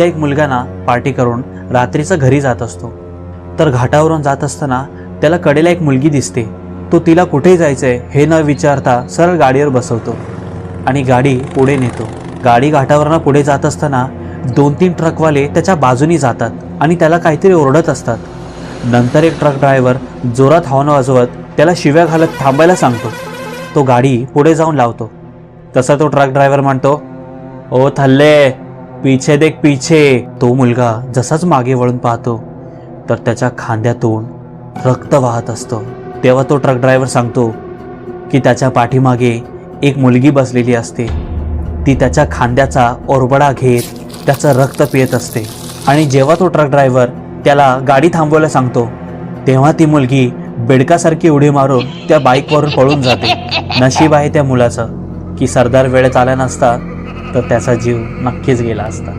एक मुलगा ना पार्टी करून रात्रीचं घरी जात असतो. तर घाटावरून जात असताना त्याला कडेला एक मुलगी दिसते. तो तिला कुठे जायचंय हे न विचारता सरळ गाडीवर बसवतो आणि गाडी पुढे नेतो. गाडी घाटावरनं पुढे जात असताना 2-3 ट्रकवाले त्याच्या बाजूनी जातात आणि त्याला काहीतरी ओरडत असतात. नंतर एक ट्रक ड्रायव्हर जोरात हॉर्न वाजवत त्याला शिव्या घालत थांबायला सांगतो. तो गाडी पुढे जाऊन लावतो. तसा तो ट्रक ड्रायव्हर म्हणतो, ओ थल्ले, पीछे देख पीछे. तो मुलगा जसाच मागे वळून पाहतो तर त्याच्या खांद्यातून रक्त वाहत असतं. तेव्हा तो ट्रक ड्रायव्हर सांगतो की त्याच्या पाठीमागे एक मुलगी बसलेली असते. ती त्याच्या खांद्याचा ओरबडा घेत त्याचं रक्त पित असते. आणि जेव्हा तो ट्रक ड्रायव्हर त्याला गाडी थांबवायला सांगतो तेव्हा ती मुलगी बेडकासारखी उडी मारून त्या बाईकवरून पळून जाते. नशीब आहे त्या मुलाचं की सरदार वेळेत आला नसता तर त्याचा जीव नक्कीच गेला असता.